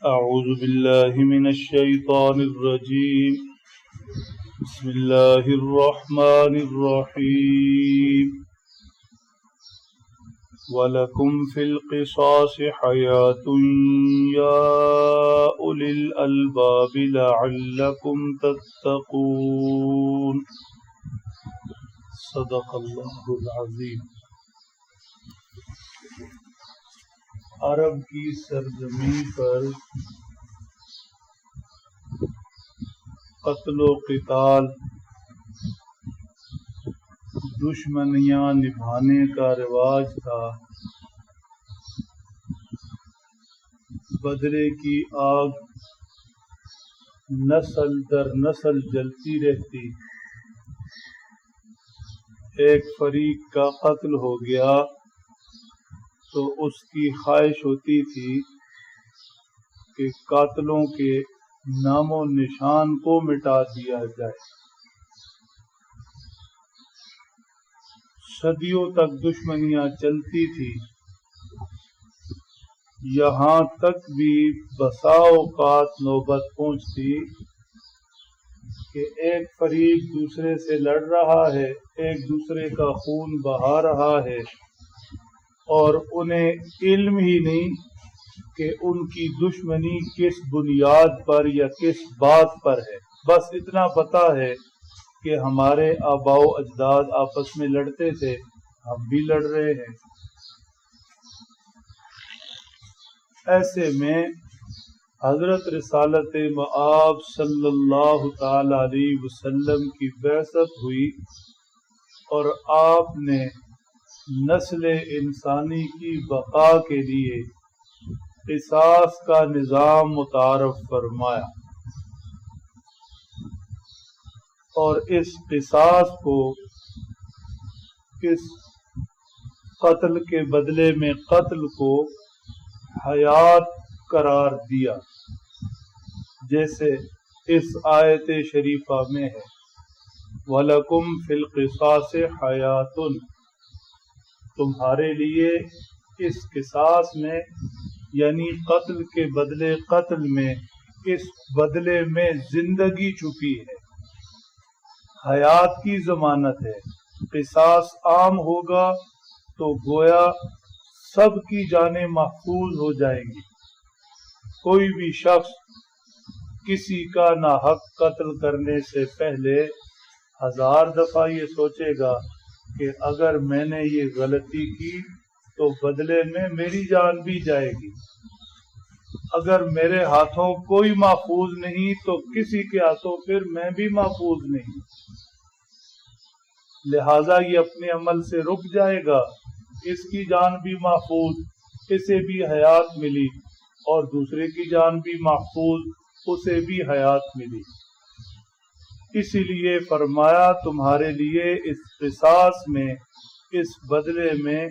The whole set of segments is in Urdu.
أعوذ بالله من الشيطان الرجيم. بسم الله الرحمن الرحيم. وَلَكُمْ فِي الْقِصَاصِ حَيَاةٌ يَا أُولِي الْأَلْبَابِ لَعَلَّكُمْ تَتَّقُونَ. صدق اللہ العظیم. عرب کی سرزمین پر قتل و قتال، دشمنیاں نبھانے کا رواج تھا. بدلے کی آگ نسل در نسل جلتی رہتی. ایک فریق کا قتل ہو گیا تو اس کی خواہش ہوتی تھی کہ قاتلوں کے نام و نشان کو مٹا دیا جائے. صدیوں تک دشمنیاں چلتی تھی، یہاں تک بھی بسا اوقات نوبت پہنچتی کہ ایک فریق دوسرے سے لڑ رہا ہے، ایک دوسرے کا خون بہا رہا ہے، اور انہیں علم ہی نہیں کہ ان کی دشمنی کس بنیاد پر یا کس بات پر ہے. بس اتنا پتہ ہے کہ ہمارے آباء و اجداد آپس میں لڑتے تھے، ہم بھی لڑ رہے ہیں. ایسے میں حضرت رسالت مآب صلی اللہ تعالی علیہ وسلم کی بعثت ہوئی اور آپ نے نسل انسانی کی بقا کے لیے قصاص کا نظام متعارف فرمایا، اور اس قصاص کو، اس قتل کے بدلے میں قتل کو حیات قرار دیا، جیسے اس آیت شریفہ میں ہے وَلَكُمْ فِي الْقِصَاصِ حَيَاتٌ. تمہارے لیے اس قصاص میں، یعنی قتل کے بدلے قتل میں، اس بدلے میں زندگی چھپی ہے، حیات کی ضمانت ہے. قصاص عام ہوگا تو گویا سب کی جانیں محفوظ ہو جائیں گی. کوئی بھی شخص کسی کا ناحق قتل کرنے سے پہلے 1000 دفعہ یہ سوچے گا کہ اگر میں نے یہ غلطی کی تو بدلے میں میری جان بھی جائے گی. اگر میرے ہاتھوں کوئی محفوظ نہیں تو کسی کے ہاتھوں پھر میں بھی محفوظ نہیں. لہذا یہ اپنے عمل سے رک جائے گا، اس کی جان بھی محفوظ، اسے بھی حیات ملی، اور دوسرے کی جان بھی محفوظ، اسے بھی حیات ملی. اسی لیے فرمایا تمہارے لیے اس قصاص میں، اس بدلے میں،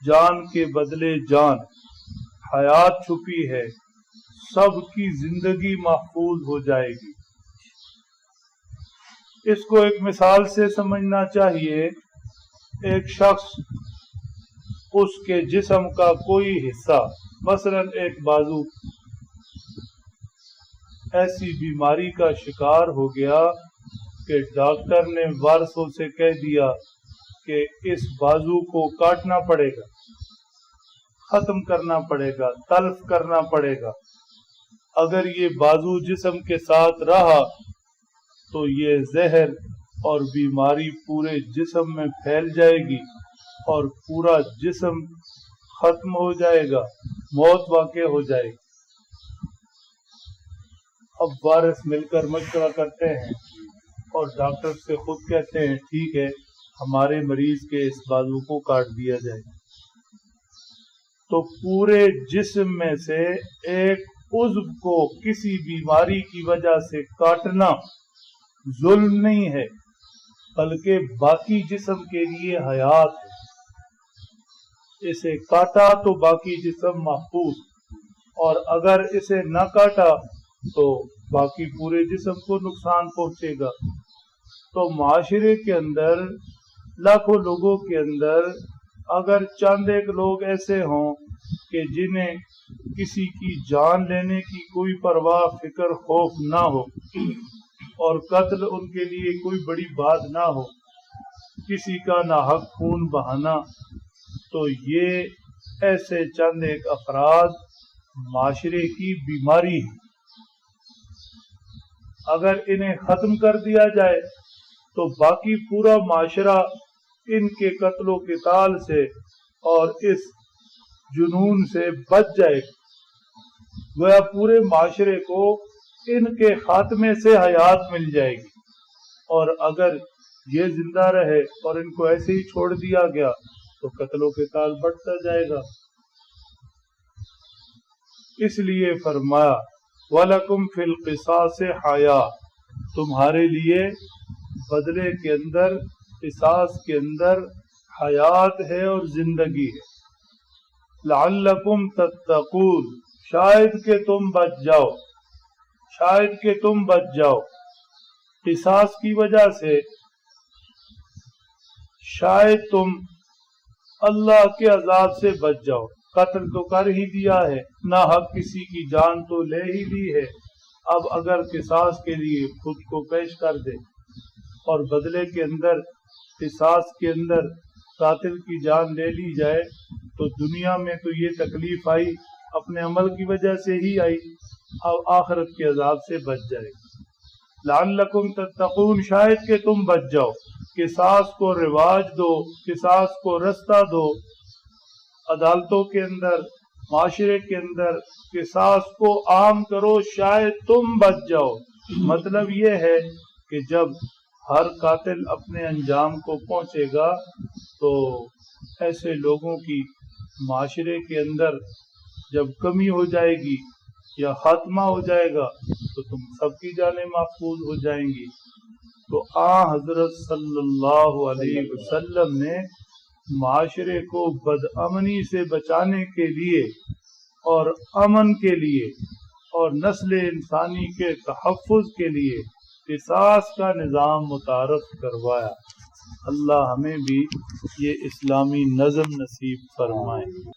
جان کے بدلے جان، حیات چھپی ہے، سب کی زندگی محفوظ ہو جائے گی. اس کو ایک مثال سے سمجھنا چاہیے. ایک شخص، اس کے جسم کا کوئی حصہ، مثلا ایک بازو، ایسی بیماری کا شکار ہو گیا کہ ڈاکٹر نے وارثوں سے کہہ دیا کہ اس بازو کو کاٹنا پڑے گا، ختم کرنا پڑے گا، تلف کرنا پڑے گا. اگر یہ بازو جسم کے ساتھ رہا تو یہ زہر اور بیماری پورے جسم میں پھیل جائے گی اور پورا جسم ختم ہو جائے گا، موت واقع ہو جائے گی. اب وارث مل کر مشورہ کرتے ہیں اور ڈاکٹر سے خود کہتے ہیں ٹھیک ہے، ہمارے مریض کے اس بازو کو کاٹ دیا جائے. تو پورے جسم میں سے ایک عضو کو کسی بیماری کی وجہ سے کاٹنا ظلم نہیں ہے، بلکہ باقی جسم کے لیے حیات ہے. اسے کاٹا تو باقی جسم محفوظ، اور اگر اسے نہ کاٹا تو باقی پورے جسم کو نقصان پہنچے گا. تو معاشرے کے اندر، لاکھوں لوگوں کے اندر اگر چند ایک لوگ ایسے ہوں کہ جنہیں کسی کی جان لینے کی کوئی پرواہ فکر خوف نہ ہو اور قتل ان کے لیے کوئی بڑی بات نہ ہو، کسی کا ناحق خون بہانا، تو یہ ایسے چند ایک افراد معاشرے کی بیماری ہے۔ اگر انہیں ختم کر دیا جائے تو باقی پورا معاشرہ ان کے قتل و قتال سے اور اس جنون سے بچ جائے گا، گویا پورے معاشرے کو ان کے خاتمے سے حیات مل جائے گی۔ اور اگر یہ زندہ رہے اور ان کو ایسے ہی چھوڑ دیا گیا تو قتل و قتال بڑھتا جائے گا۔ اس لیے فرمایا وَلَكُمْ فِي الْقِصَاصِ حَيَاةٌ، تمہارے لیے بدلے کے اندر، قصاص کے اندر حیات ہے اور زندگی ہے۔ لَعَلَّكُمْ تَتَّقُونَ، شاید کہ تم بچ جاؤ، شاید کہ تم بچ جاؤ۔ قصاص کی وجہ سے شاید تم اللہ کے عذاب سے بچ جاؤ۔ قتل تو کر ہی دیا ہے، نہ حق کسی کی جان تو لے ہی لی ہے، اب اگر قصاص کے لیے خود کو پیش کر دے اور بدلے کے اندر، قصاص کے اندر قاتل کی جان لے لی جائے تو دنیا میں تو یہ تکلیف آئی، اپنے عمل کی وجہ سے ہی آئی، اب آخرت کے عذاب سے بچ جائے گا۔ لعلکم تتقون، شاید کہ تم بچ جاؤ۔ قصاص کو رواج دو، قصاص کو رستہ دو، عدالتوں کے اندر، معاشرے کے اندر قصاص کو عام کرو، شاید تم بچ جاؤ۔ مطلب یہ ہے کہ جب ہر قاتل اپنے انجام کو پہنچے گا تو ایسے لوگوں کی معاشرے کے اندر جب کمی ہو جائے گی یا خاتمہ ہو جائے گا تو تم سب کی جانیں محفوظ ہو جائیں گی۔ تو حضرت صلی اللہ علیہ وسلم نے معاشرے کو بدامنی سے بچانے کے لیے اور امن کے لیے اور نسل انسانی کے تحفظ کے لیے قصاص کا نظام متعارف کروایا۔ اللہ ہمیں بھی یہ اسلامی نظم نصیب فرمائے۔